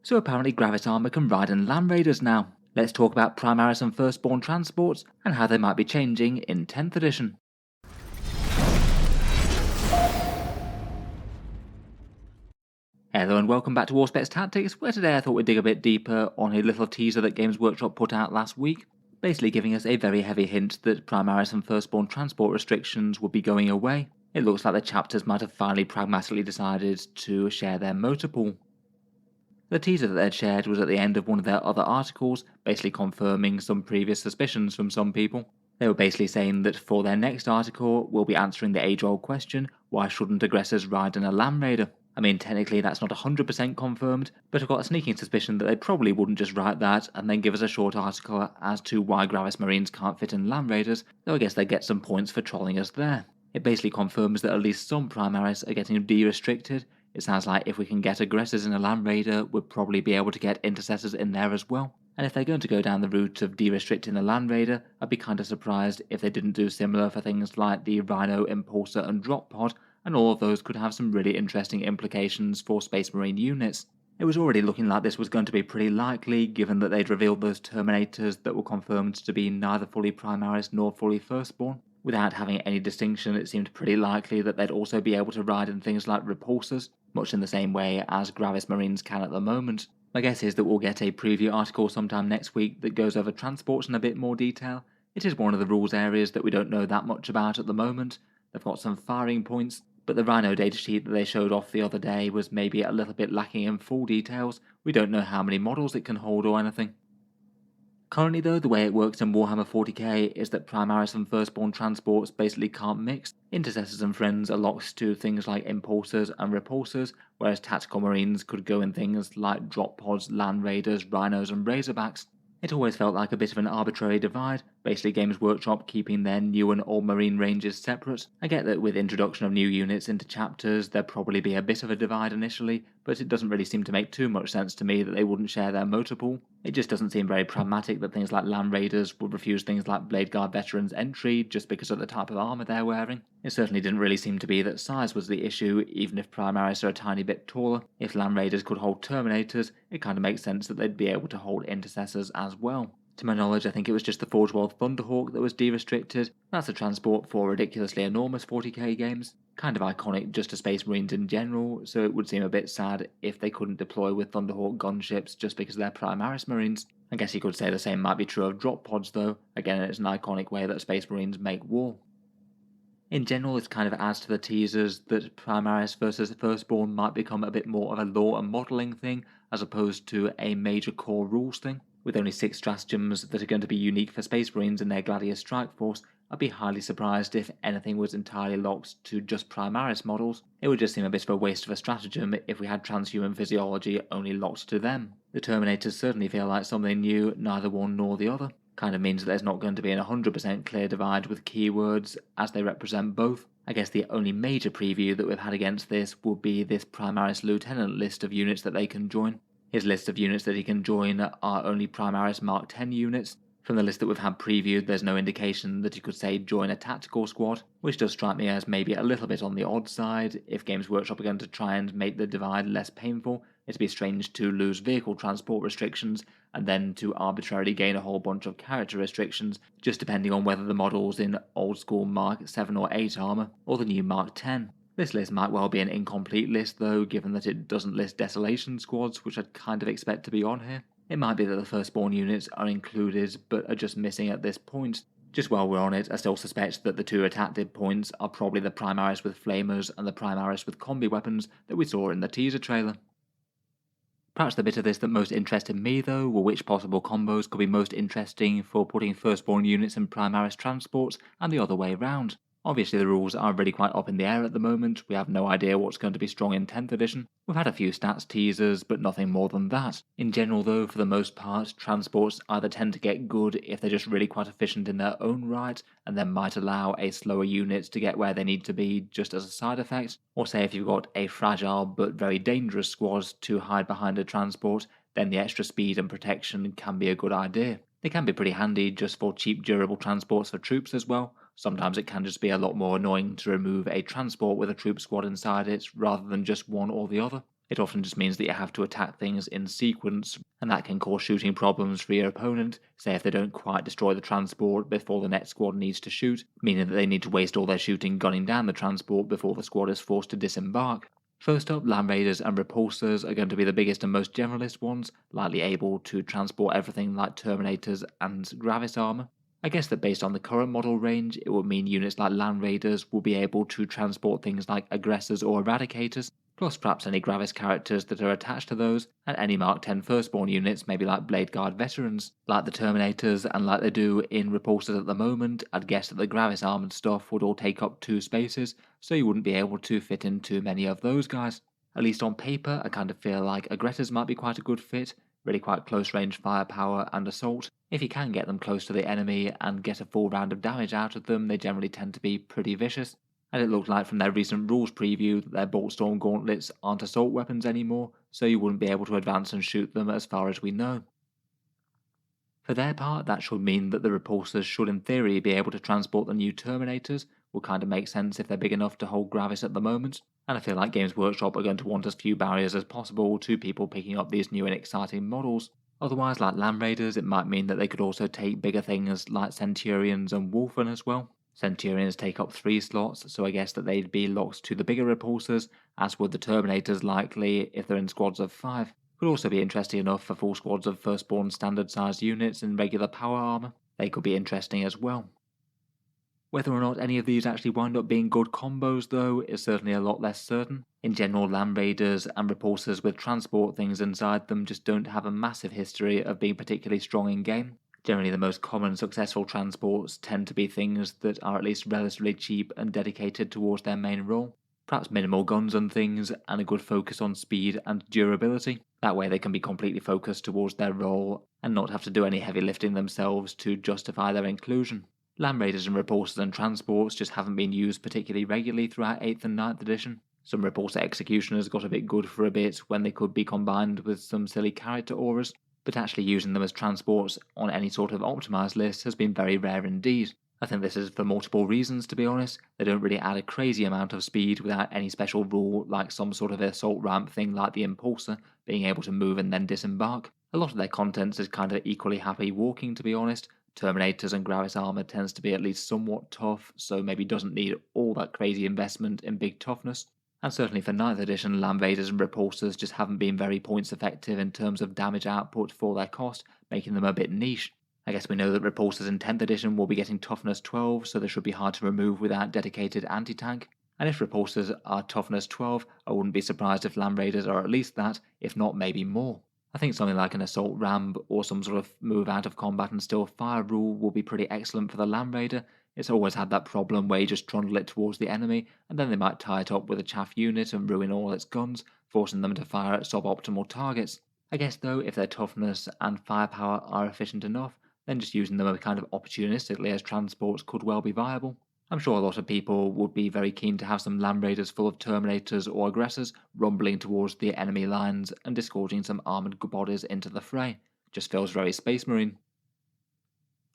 So apparently Gravis armor can ride in Land Raiders now. Let's talk about Primaris and Firstborn transports and how they might be changing in 10th edition. Hello and welcome back to Warspecs Tactics, where today I thought we'd dig a bit deeper on a little teaser that Games Workshop put out last week, basically giving us a very heavy hint that Primaris and Firstborn transport restrictions would be going away. It looks like the chapters might have finally pragmatically decided to share their motor pool. The teaser that they'd shared was at the end of one of their other articles, basically confirming some previous suspicions from some people. They were basically saying that for their next article, we'll be answering the age-old question, why shouldn't aggressors ride in a Land Raider? I mean, technically that's not 100% confirmed, but I've got a sneaking suspicion that they probably wouldn't just write that and then give us a short article as to why Gravis Marines can't fit in Land Raiders, though I guess they get some points for trolling us there. It basically confirms that at least some Primaris are getting de-restricted. It sounds like if we can get aggressors in a Land Raider, we'll probably be able to get intercessors in there as well. And if they're going to go down the route of de-restricting the Land Raider, I'd be kinda surprised if they didn't do similar for things like the Rhino, Impulsor and Drop Pod, and all of those could have some really interesting implications for Space Marine units. It was already looking like this was going to be pretty likely, given that they'd revealed those Terminators that were confirmed to be neither fully Primaris nor fully Firstborn. Without having any distinction, it seemed pretty likely that they'd also be able to ride in things like Repulsors, much in the same way as Gravis Marines can at the moment. My guess is that we'll get a preview article sometime next week that goes over transports in a bit more detail. It is one of the rules areas that we don't know that much about at the moment. They've got some firing points, but the Rhino datasheet that they showed off the other day was maybe a little bit lacking in full details. We don't know how many models it can hold or anything. Currently though, the way it works in Warhammer 40k is that Primaris and Firstborn transports basically can't mix. Intercessors and Friends are locked to things like Impulsors and Repulsors, whereas Tactical Marines could go in things like Drop Pods, Land Raiders, Rhinos and Razorbacks. It always felt like a bit of an arbitrary divide, basically Games Workshop keeping their new and old Marine ranges separate. I get that with introduction of new units into chapters, there'd probably be a bit of a divide initially, but it doesn't really seem to make too much sense to me that they wouldn't share their motor pool. It just doesn't seem very pragmatic that things like Land Raiders would refuse things like Blade Guard Veterans entry just because of the type of armour they're wearing. It certainly didn't really seem to be that size was the issue, even if Primaris are a tiny bit taller. If Land Raiders could hold Terminators, it kinda makes sense that they'd be able to hold Intercessors as well. To my knowledge, I think it was just the Forge World Thunderhawk that was de-restricted. That's a transport for ridiculously enormous 40k games. Kind of iconic just to Space Marines in general, so it would seem a bit sad if they couldn't deploy with Thunderhawk gunships just because they're Primaris Marines. I guess you could say the same might be true of Drop Pods though. Again, it's an iconic way that Space Marines make war. In general, this kind of adds to the teasers that Primaris versus Firstborn might become a bit more of a lore and modelling thing, as opposed to a major core rules thing. With only 6 stratagems that are going to be unique for Space Marines and their Gladius Strike Force, I'd be highly surprised if anything was entirely locked to just Primaris models. It would just seem a bit of a waste of a stratagem if we had transhuman physiology only locked to them. The Terminators certainly feel like something new, neither one nor the other. Kind of means that there's not going to be an 100% clear divide with keywords, as they represent both. I guess the only major preview that we've had against this would be this Primaris Lieutenant list of units that they can join. His list of units that he can join are only Primaris Mark 10 units. From the list that we've had previewed, there's no indication that he could say join a tactical squad, which does strike me as maybe a little bit on the odd side. If Games Workshop are going to try and make the divide less painful, it'd be strange to lose vehicle transport restrictions and then to arbitrarily gain a whole bunch of character restrictions, just depending on whether the model's in old school Mark 7 or 8 armor or the new Mark 10. This list might well be an incomplete list though, given that it doesn't list Desolation squads, which I'd kind of expect to be on here. It might be that the Firstborn units are included, but are just missing at this point. Just while we're on it, I still suspect that the 2 attack points are probably the Primaris with Flamers and the Primaris with combi weapons that we saw in the teaser trailer. Perhaps the bit of this that most interested me though were which possible combos could be most interesting for putting Firstborn units in Primaris transports and the other way round. Obviously the rules are really quite up in the air at the moment, we have no idea what's going to be strong in 10th edition. We've had a few stats teasers, but nothing more than that. In general though, for the most part, transports either tend to get good if they're just really quite efficient in their own right, and then might allow a slower unit to get where they need to be just as a side effect, or say if you've got a fragile but very dangerous squad to hide behind a transport, then the extra speed and protection can be a good idea. They can be pretty handy just for cheap durable transports for troops as well. Sometimes it can just be a lot more annoying to remove a transport with a troop squad inside it rather than just one or the other. It often just means that you have to attack things in sequence, and that can cause shooting problems for your opponent, say if they don't quite destroy the transport before the next squad needs to shoot, meaning that they need to waste all their shooting gunning down the transport before the squad is forced to disembark. First up, Land Raiders and Repulsors are going to be the biggest and most generalist ones, likely able to transport everything like Terminators and Gravis armor. I guess that based on the current model range, it would mean units like Land Raiders will be able to transport things like Aggressors or Eradicators, plus perhaps any Gravis characters that are attached to those, and any Mark 10 Firstborn units, maybe like Blade Guard veterans. Like the Terminators and like they do in Repulsors at the moment, I'd guess that the Gravis armoured stuff would all take up 2 spaces, so you wouldn't be able to fit in too many of those guys. At least on paper, I kind of feel like Aggressors might be quite a good fit, really quite close range firepower and assault. If you can get them close to the enemy and get a full round of damage out of them, they generally tend to be pretty vicious. And it looked like from their recent rules preview that their Boltstorm gauntlets aren't assault weapons anymore, so you wouldn't be able to advance and shoot them as far as we know. For their part, that should mean that the Repulsors should in theory be able to transport the new Terminators, will kind of make sense if they're big enough to hold Gravis at the moment, and I feel like Games Workshop are going to want as few barriers as possible to people picking up these new and exciting models. Otherwise, like Land Raiders, it might mean that they could also take bigger things like Centurions and Wolfen as well. Centurions take up 3 slots, so I guess that they'd be locked to the bigger Repulsors, as would the Terminators likely if they're in squads of 5. Could also be interesting enough for full squads of Firstborn standard sized units in regular power armor. They could be interesting as well. Whether or not any of these actually wind up being good combos though is certainly a lot less certain. In general, Land Raiders and Repulsors with transport things inside them just don't have a massive history of being particularly strong in game. Generally the most common successful transports tend to be things that are at least relatively cheap and dedicated towards their main role. Perhaps minimal guns and things, and a good focus on speed and durability. That way they can be completely focused towards their role and not have to do any heavy lifting themselves to justify their inclusion. Land Raiders and Repulsors and transports just haven't been used particularly regularly throughout 8th and 9th edition. Some Repulsor executioners got a bit good for a bit when they could be combined with some silly character auras, but actually using them as transports on any sort of optimised list has been very rare indeed. I think this is for multiple reasons, to be honest. They don't really add a crazy amount of speed without any special rule like some sort of assault ramp thing like the Impulsor, being able to move and then disembark. A lot of their content is kind of equally happy walking, to be honest. Terminators and Gravis armor tends to be at least somewhat tough, so maybe doesn't need all that crazy investment in big toughness. And certainly for 9th edition, Land Raiders and Repulsors just haven't been very points effective in terms of damage output for their cost, making them a bit niche. I guess we know that Repulsors in 10th edition will be getting toughness 12, so they should be hard to remove without dedicated anti-tank. And if Repulsors are toughness 12, I wouldn't be surprised if Land Raiders are at least that, if not maybe more. I think something like an assault ram or some sort of move out of combat and still fire rule will be pretty excellent for the Land Raider. It's always had that problem where you just trundle it towards the enemy, and then they might tie it up with a chaff unit and ruin all its guns, forcing them to fire at suboptimal targets. I guess though, if their toughness and firepower are efficient enough, then just using them kind of opportunistically as transports could well be viable. I'm sure a lot of people would be very keen to have some Land Raiders full of Terminators or Aggressors rumbling towards the enemy lines and disgorging some armoured bodies into the fray. Just feels very Space Marine.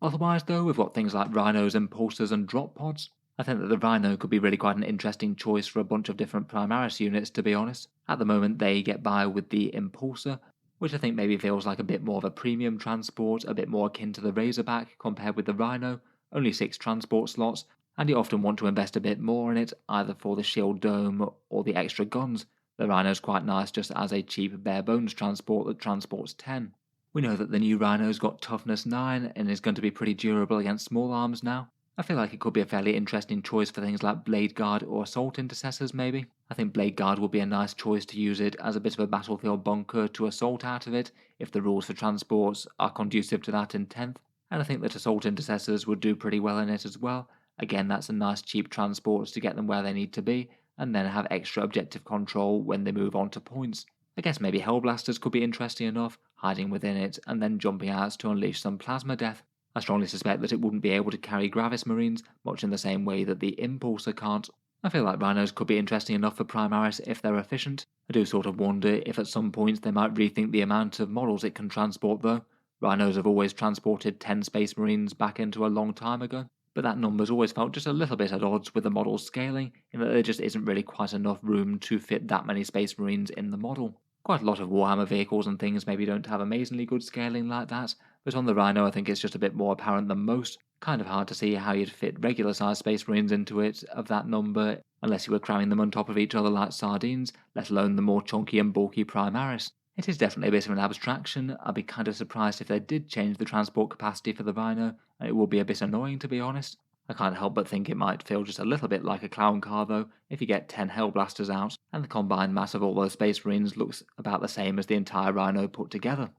Otherwise though, we've got things like Rhinos, Impulsors and Drop Pods. I think that the Rhino could be really quite an interesting choice for a bunch of different Primaris units, to be honest. At the moment they get by with the Impulsor, which I think maybe feels like a bit more of a premium transport, a bit more akin to the Razorback compared with the Rhino, only 6 transport slots, and you often want to invest a bit more in it, either for the shield dome or the extra guns. The Rhino's quite nice just as a cheap bare bones transport that transports 10. We know that the new Rhino's got toughness 9 and is going to be pretty durable against small arms now. I feel like it could be a fairly interesting choice for things like Blade Guard or Assault Intercessors maybe. I think Blade Guard would be a nice choice to use it as a bit of a battlefield bunker to assault out of it, if the rules for transports are conducive to that in 10th. And I think that Assault Intercessors would do pretty well in it as well. Again, that's a nice cheap transport to get them where they need to be, and then have extra objective control when they move on to points. I guess maybe Hellblasters could be interesting enough, hiding within it and then jumping out to unleash some plasma death. I strongly suspect that it wouldn't be able to carry Gravis Marines, much in the same way that the Impulsor can't. I feel like Rhinos could be interesting enough for Primaris if they're efficient. I do sort of wonder if at some points they might rethink the amount of models it can transport though. Rhinos have always transported 10 Space Marines back into a long time ago. but that number's always felt just a little bit at odds with the model's scaling, in that there just isn't really quite enough room to fit that many Space Marines in the model. Quite a lot of Warhammer vehicles and things maybe don't have amazingly good scaling like that, but on the Rhino I think it's just a bit more apparent than most. Kind of hard to see how you'd fit regular sized Space Marines into it of that number, unless you were cramming them on top of each other like sardines, let alone the more chunky and bulky Primaris. It is definitely a bit of an abstraction. I'd be kind of surprised if they did change the transport capacity for the Rhino, and it would be a bit annoying to be honest. I can't help but think it might feel just a little bit like a clown car though, if you get 10 Hellblasters out, and the combined mass of all those Space Marines looks about the same as the entire Rhino put together.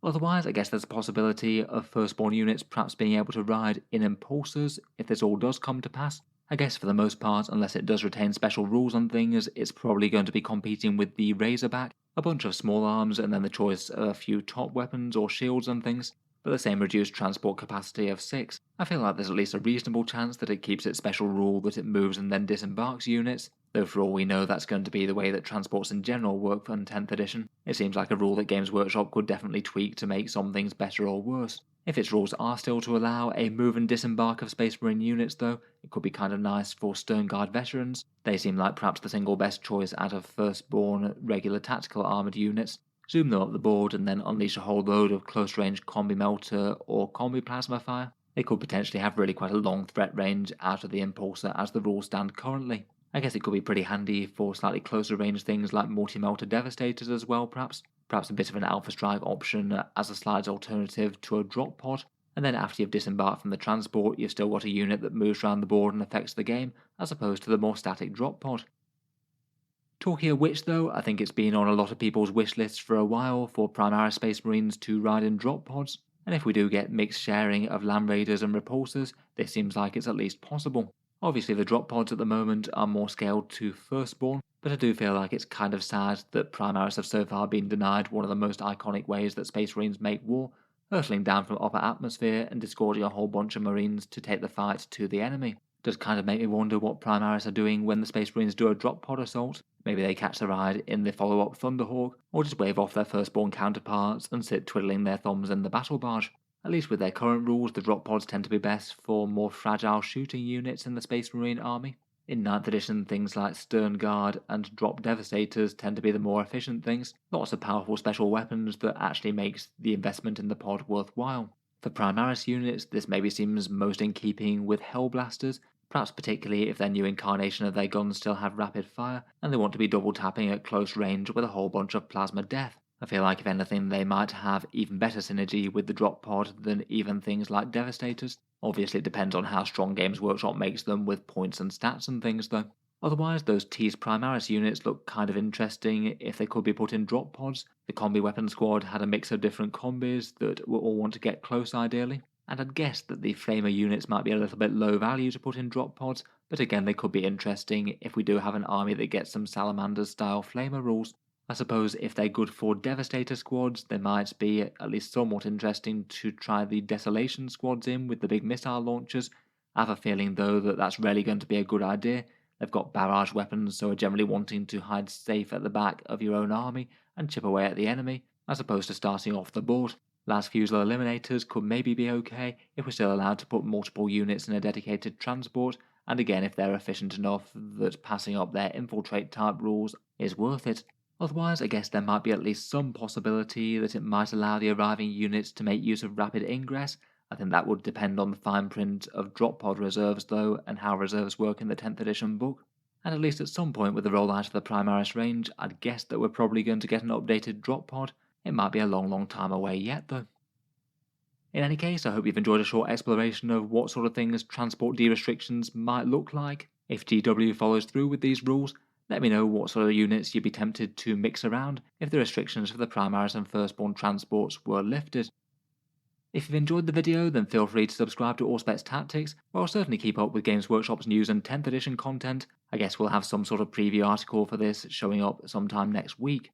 Otherwise, I guess there's a possibility of Firstborn units perhaps being able to ride in Impulsors if this all does come to pass. I guess for the most part, unless it does retain special rules on things, it's probably going to be competing with the Razorback, a bunch of small arms, and then the choice of a few top weapons or shields and things, but the same reduced transport capacity of 6. I feel like there's at least a reasonable chance that it keeps its special rule that it moves and then disembarks units, though for all we know that's going to be the way that transports in general work for 10th edition. It seems like a rule that Games Workshop could definitely tweak to make some things better or worse. If its rules are still to allow a move and disembark of Space Marine units though, it could be kind of nice for Stern Guard veterans. They seem like perhaps the single best choice out of Firstborn regular tactical armoured units. Zoom them up the board and then unleash a whole load of close range combi melter or combi plasma fire. They could potentially have really quite a long threat range out of the Impulsor as the rules stand currently. I guess it could be pretty handy for slightly closer range things like multi-melter devastators as well perhaps a bit of an Alpha Strike option as a slight alternative to a drop pod, and then after you've disembarked from the transport you've still got a unit that moves around the board and affects the game, as opposed to the more static drop pod. Talking of which though, I think it's been on a lot of people's wish lists for a while for Primaris Space Marines to ride in drop pods, and if we do get mixed sharing of Land Raiders and Repulsors, this seems like it's at least possible. Obviously the drop pods at the moment are more scaled to Firstborn, but I do feel like it's kind of sad that Primaris have so far been denied one of the most iconic ways that Space Marines make war, hurtling down from upper atmosphere and disgorging a whole bunch of Marines to take the fight to the enemy. Does kind of make me wonder what Primaris are doing when the Space Marines do a drop pod assault. Maybe they catch the ride in the follow-up Thunderhawk, or just wave off their Firstborn counterparts and sit twiddling their thumbs in the battle barge. At least with their current rules, the drop pods tend to be best for more fragile shooting units in the Space Marine army. In 9th edition, things like Stern Guard and Drop Devastators tend to be the more efficient things, lots of powerful special weapons that actually makes the investment in the pod worthwhile. For Primaris units, this maybe seems most in keeping with Hellblasters, perhaps particularly if their new incarnation of their guns still have rapid fire, and they want to be double tapping at close range with a whole bunch of plasma death. I feel like if anything they might have even better synergy with the drop pod than even things like Devastators. Obviously it depends on how strong Games Workshop makes them with points and stats and things though. Otherwise those teased Primaris units look kind of interesting if they could be put in drop pods. The combi weapon squad had a mix of different combis that will all want to get close ideally, and I'd guess that the Flamer units might be a little bit low value to put in drop pods, but again they could be interesting if we do have an army that gets some Salamanders style Flamer rules. I suppose if they're good for Devastator squads, they might be at least somewhat interesting to try the Desolation squads in with the big missile launchers. I have a feeling though that that's rarely going to be a good idea. They've got barrage weapons, so are generally wanting to hide safe at the back of your own army and chip away at the enemy, as opposed to starting off the board. Last Fusel Eliminators could maybe be okay if we're still allowed to put multiple units in a dedicated transport, and again if they're efficient enough that passing up their infiltrate type rules is worth it. Otherwise, I guess there might be at least some possibility that it might allow the arriving units to make use of rapid ingress. I think that would depend on the fine print of drop pod reserves though, and how reserves work in the 10th edition book. And at least at some point with the rollout of the Primaris range, I'd guess that we're probably going to get an updated drop pod. It might be a long time away yet though. In any case, I hope you've enjoyed a short exploration of what sort of things transport de-restrictions might look like. If GW follows through with these rules, let me know what sort of units you'd be tempted to mix around if the restrictions for the Primaris and Firstborn transports were lifted. If you've enjoyed the video, then feel free to subscribe to Auspex Tactics, where I'll certainly keep up with Games Workshop's news and 10th edition content. I guess we'll have some sort of preview article for this showing up sometime next week.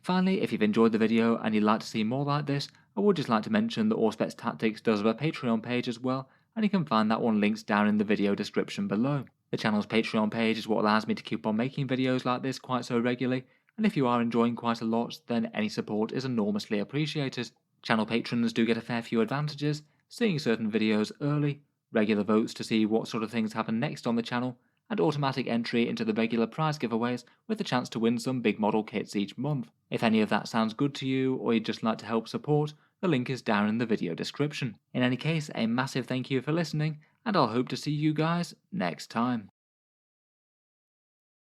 Finally, if you've enjoyed the video and you'd like to see more like this, I would just like to mention that Auspex Tactics does have a Patreon page as well, and you can find that one linked down in the video description below. The channel's Patreon page is what allows me to keep on making videos like this quite so regularly, and if you are enjoying quite a lot, then any support is enormously appreciated. Channel patrons do get a fair few advantages, seeing certain videos early, regular votes to see what sort of things happen next on the channel, and automatic entry into the regular prize giveaways with a chance to win some big model kits each month. If any of that sounds good to you, or you'd just like to help support, the link is down in the video description. In any case, a massive thank you for listening, and I'll hope to see you guys next time.